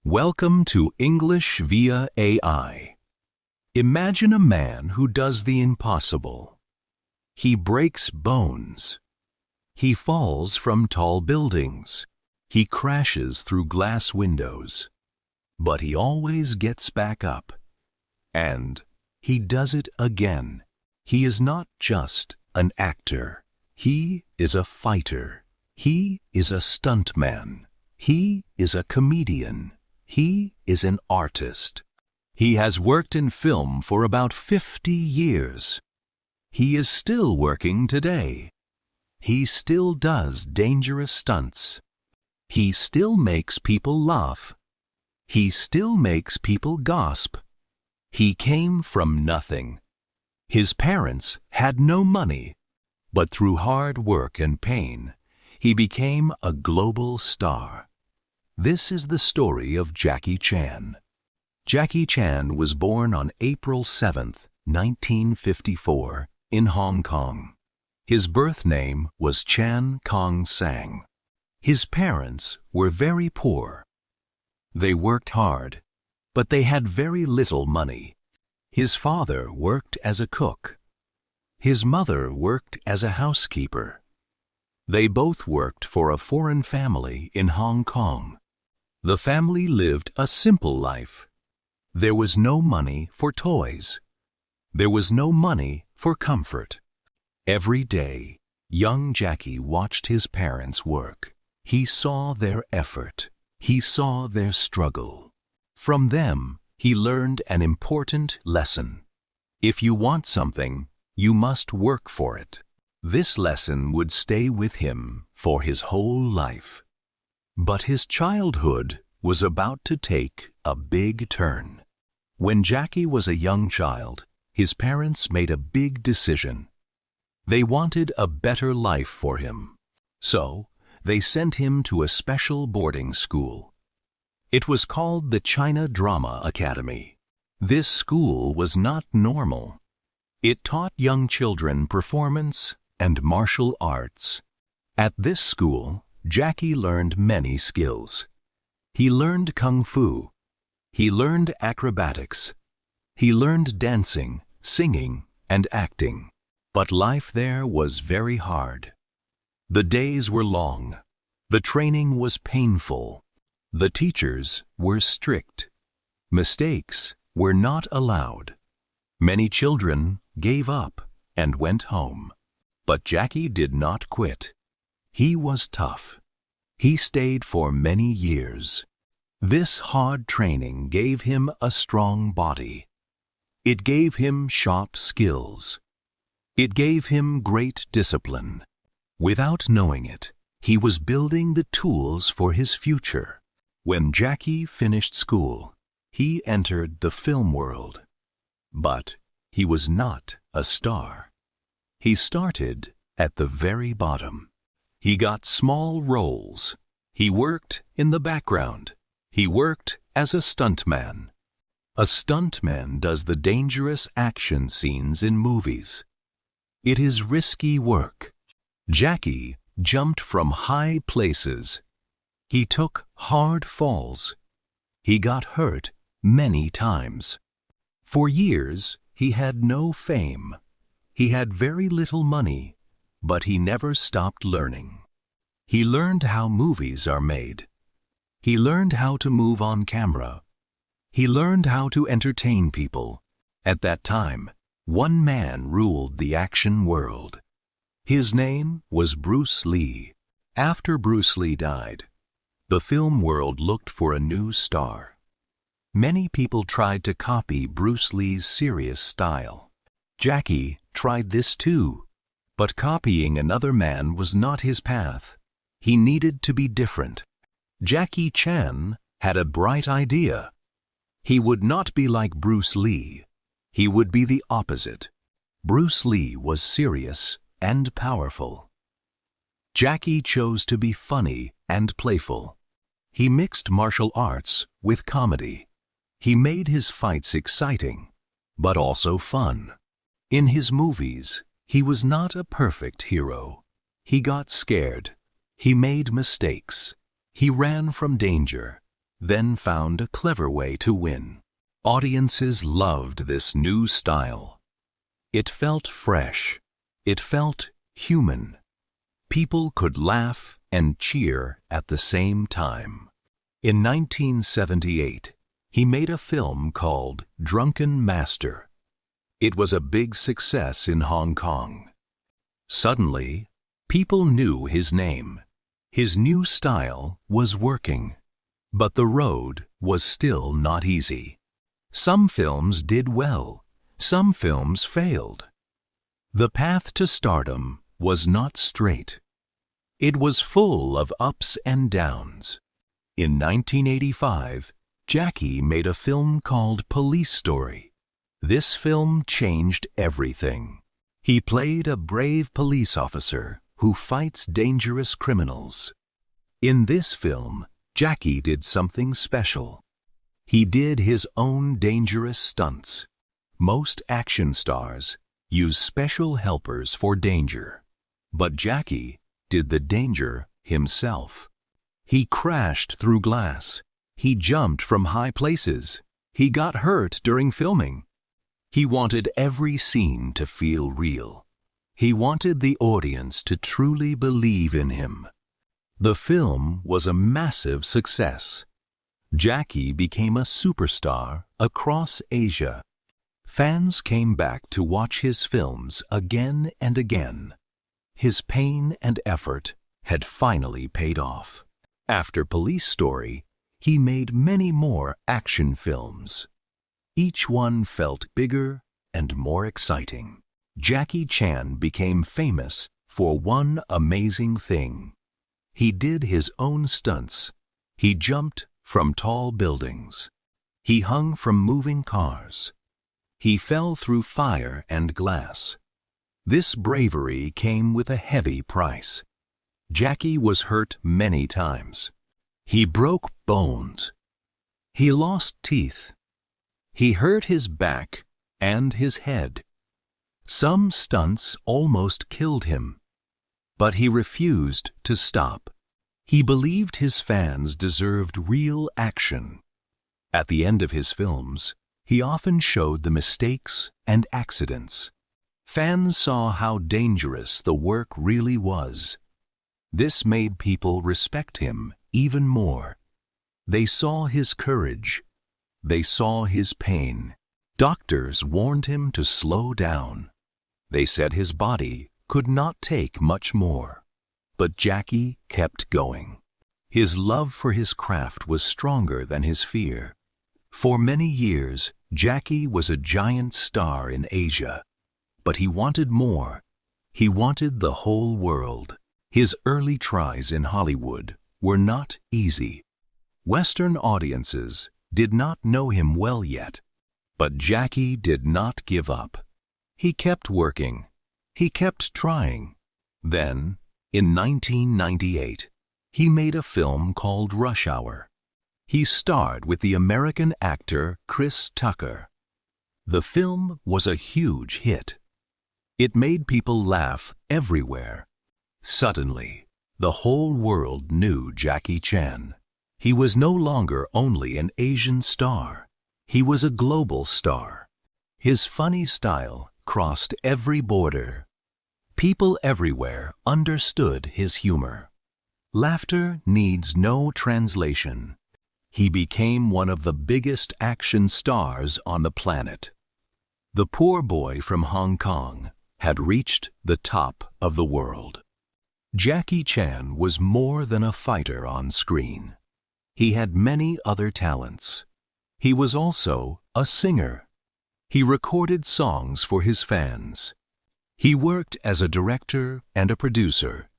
Welcome to English via AI. Imagine a man who does the impossible. He breaks bones. He falls from tall buildings. He crashes through glass windows. But he always gets back up. And he does it again. He is not just an actor. He is a fighter. He is a stuntman. He is a comedian. He is an artist. He has worked in film for about 50 years. He is still working today. He still does dangerous stunts. He still makes people laugh. He still makes people gasp. He came from nothing. His parents had no money, but through hard work and pain, he became a global star. This is the story of Jackie Chan. Jackie Chan was born on April 7, 1954, in Hong Kong. His birth name was Chan Kong Sang. His parents were very poor. They worked hard, but they had very little money. His father worked as a cook. His mother worked as a housekeeper. They both worked for a foreign family in Hong Kong. The family lived a simple life. There was no money for toys. There was no money for comfort. Every day, young Jackie watched his parents work. He saw their effort. He saw their struggle. From them, he learned an important lesson. If you want something, you must work for it. This lesson would stay with him for his whole life. But his childhood was about to take a big turn. When Jackie was a young child, his parents made a big decision. They wanted a better life for him. So, they sent him to a special boarding school. It was called the China Drama Academy. This school was not normal. It taught young children performance and martial arts. At this school, Jackie learned many skills. He learned kung fu. He learned acrobatics. He learned dancing, singing, and acting. But life there was very hard. The days were long. The training was painful. The teachers were strict. Mistakes were not allowed. Many children gave up and went home. But Jackie did not quit. He was tough. He stayed for many years. This hard training gave him a strong body. It gave him sharp skills. It gave him great discipline. Without knowing it, he was building the tools for his future. When Jackie finished school, he entered the film world. But he was not a star. He started at the very bottom. He got small roles. He worked in the background. He worked as a stuntman. A stuntman does the dangerous action scenes in movies. It is risky work. Jackie jumped from high places. He took hard falls. He got hurt many times. For years, he had no fame. He had very little money, but he never stopped learning. He learned how movies are made. He learned how to move on camera. He learned how to entertain people. At that time, one man ruled the action world. His name was Bruce Lee. After Bruce Lee died, the film world looked for a new star. Many people tried to copy Bruce Lee's serious style. Jackie tried this too, but copying another man was not his path. He needed to be different. Jackie Chan had a bright idea. He would not be like Bruce Lee. He would be the opposite. Bruce Lee was serious and powerful. Jackie chose to be funny and playful. He mixed martial arts with comedy. He made his fights exciting, but also fun. In his movies, he was not a perfect hero. He got scared. He made mistakes. He ran from danger. then found a clever way to win. Audiences loved this new style. It felt fresh. It felt human. People could laugh and cheer at the same time. In 1978, he made a film called Drunken Master. It was a big success in Hong Kong. Suddenly, people knew his name. His new style was working. But the road was still not easy. Some films did well. Some films failed. The path to stardom was not straight. It was full of ups and downs. In 1985, Jackie made a film called Police Story. This film changed everything. He played a brave police officer who fights dangerous criminals. In this film, Jackie did something special. He did his own dangerous stunts. Most action stars use special helpers for danger, but Jackie did the danger himself. He crashed through glass. He jumped from high places. He got hurt during filming. He wanted every scene to feel real. He wanted the audience to truly believe in him. The film was a massive success. Jackie became a superstar across Asia. Fans came back to watch his films again and again. His pain and effort had finally paid off. After Police Story, he made many more action films. Each one felt bigger and more exciting. Jackie Chan became famous for one amazing thing. He did his own stunts. He jumped from tall buildings. He hung from moving cars. He fell through fire and glass. This bravery came with a heavy price. Jackie was hurt many times. He broke bones. He lost teeth. He hurt his back and his head. Some stunts almost killed him, but he refused to stop. He believed his fans deserved real action. At the end of his films, he often showed the mistakes and accidents. Fans saw how dangerous the work really was. This made people respect him even more. They saw his courage. They saw his pain. Doctors warned him to slow down. They said his body could not take much more. But Jackie kept going. His love for his craft was stronger than his fear. For many years, Jackie was a giant star in Asia. But he wanted more. He wanted the whole world. His early tries in Hollywood were not easy. Western audiences did not know him well yet. But Jackie did not give up. He kept working. He kept trying. Then, in 1998, he made a film called Rush Hour. He starred with the American actor Chris Tucker. The film was a huge hit. It made people laugh everywhere. Suddenly, the whole world knew Jackie Chan. He was no longer only an Asian star. He was a global star. His funny style crossed every border. People everywhere understood his humor. Laughter needs no translation. He became one of the biggest action stars on the planet. The poor boy from Hong Kong had reached the top of the world. Jackie Chan was more than a fighter on screen. He had many other talents. He was also a singer. He recorded songs for his fans. He worked as a director and a producer.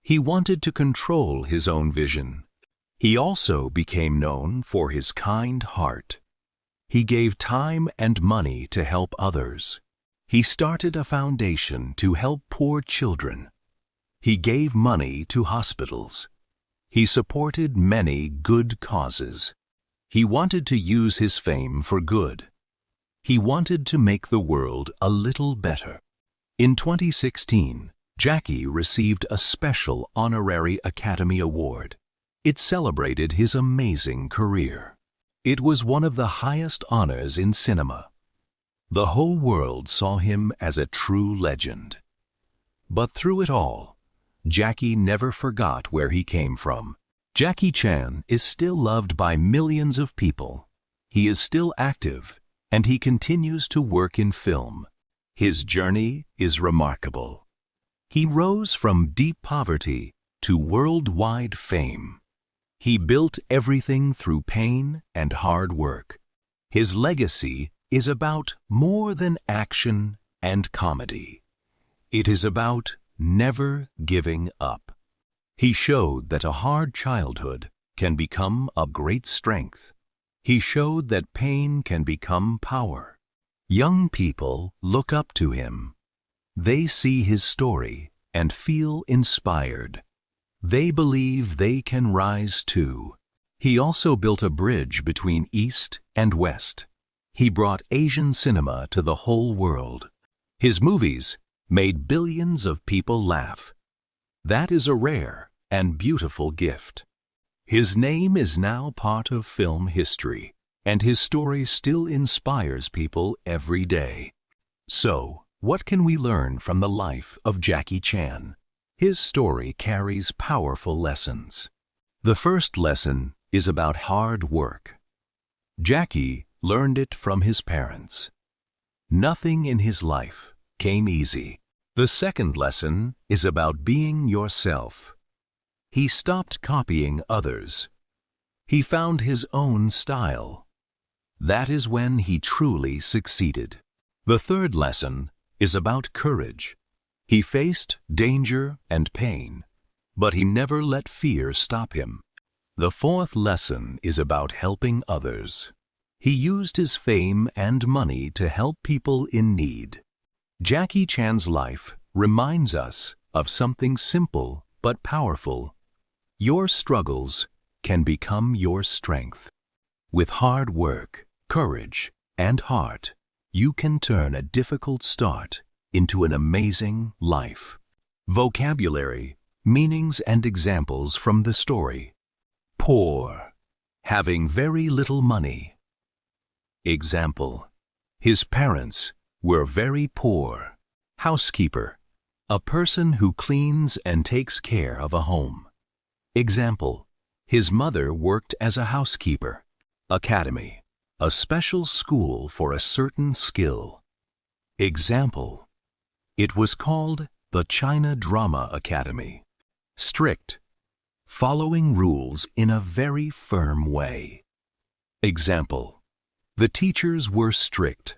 He wanted to control his own vision. He also became known for his kind heart. He gave time and money to help others. He started a foundation to help poor children. He gave money to hospitals. He supported many good causes. He wanted to use his fame for good. He wanted to make the world a little better. In 2016, Jackie received a special honorary Academy Award. It celebrated his amazing career. It was one of the highest honors in cinema. The whole world saw him as a true legend. But through it all, Jackie never forgot where he came from. Jackie Chan is still loved by millions of people. He is still active, and he continues to work in film. His journey is remarkable. He rose from deep poverty to worldwide fame. He built everything through pain and hard work. His legacy is about more than action and comedy. It is about never giving up. He showed that a hard childhood can become a great strength. He showed that pain can become power. Young people look up to him. They see his story and feel inspired. They believe they can rise too. He also built a bridge between East and West. He brought Asian cinema to the whole world. His movies made billions of people laugh. That is a rare and beautiful gift. His name is now part of film history, and his story still inspires people every day. So, what can we learn from the life of Jackie Chan? His story carries powerful lessons. The first lesson is about hard work. Jackie learned it from his parents. Nothing in his life came easy. The second lesson is about being yourself. He stopped copying others. He found his own style. That is when he truly succeeded. The third lesson is about courage. He faced danger and pain, but he never let fear stop him. The fourth lesson is about helping others. He used his fame and money to help people in need. Jackie Chan's life reminds us of something simple but powerful. Your struggles can become your strength. With hard work, courage, and heart, you can turn a difficult start into an amazing life. Vocabulary, meanings and examples from the story. Poor, having very little money. Example, his parents were very poor. Housekeeper, a person who cleans and takes care of a home. Example, his mother worked as a housekeeper. Academy, a special school for a certain skill. Example, it was called the China Drama Academy. Strict, following rules in a very firm way. Example, the teachers were strict.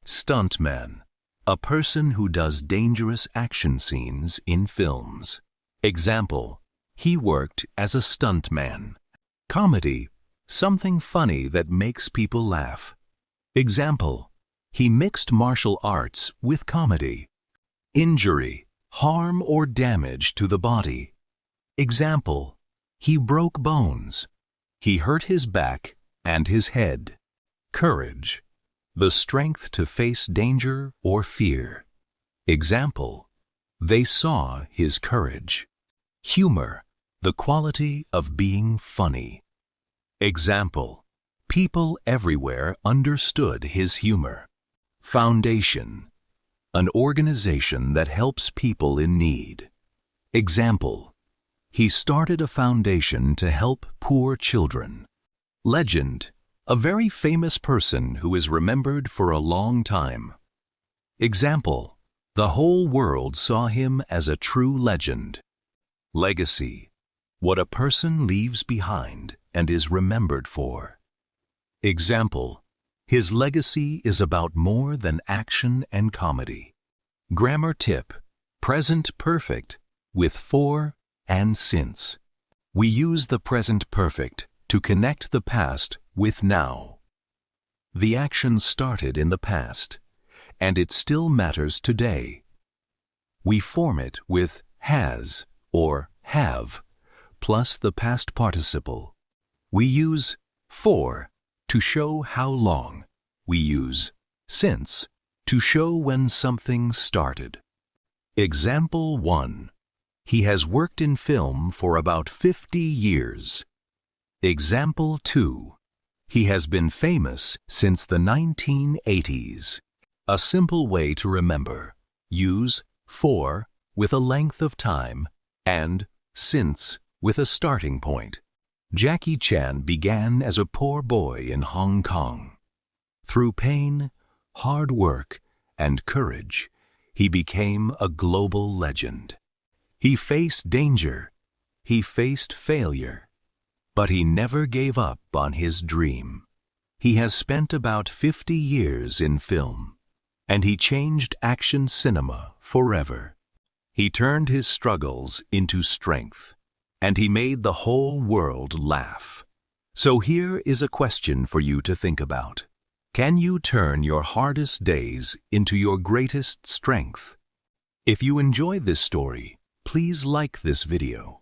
Stuntman, a person who does dangerous action scenes in films. Example, he worked as a stuntman. Comedy, something funny that makes people laugh. Example, he mixed martial arts with comedy. Injury, harm or damage to the body. Example, he broke bones. He hurt his back and his head. Courage, the strength to face danger or fear. Example, they saw his courage. Humor, the quality of being funny. Example, people everywhere understood his humor. Foundation, an organization that helps people in need. Example, he started a foundation to help poor children. Legend, a very famous person who is remembered for a long time. Example, the whole world saw him as a true legend. Legacy, what a person leaves behind and is remembered for. Example, his legacy is about more than action and comedy. Grammar tip, present perfect with for and since. We use the present perfect to connect the past with now. The action started in the past, and it still matters today. We form it with has or have, plus the past participle. We use for to show how long. We use since to show when something started. Example 1. He has worked in film for about 50 years. Example 2. He has been famous since the 1980s. A simple way to remember: use for with a length of time and since with a starting point. Jackie Chan began as a poor boy in Hong Kong. Through pain, hard work, and courage, he became a global legend. He faced danger, he faced failure, but he never gave up on his dream. He has spent about 50 years in film, and he changed action cinema forever. He turned his struggles into strength, and he made the whole world laugh. So here is a question for you to think about. Can you turn your hardest days into your greatest strength? If you enjoyed this story, please like this video.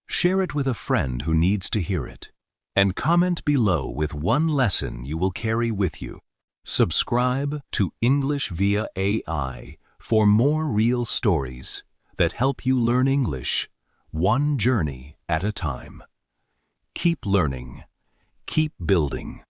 Share it with a friend who needs to hear it, and comment below with one lesson you will carry with you. Subscribe to English via AI for more real stories that help you learn English one journey at a time. Keep learning, keep building.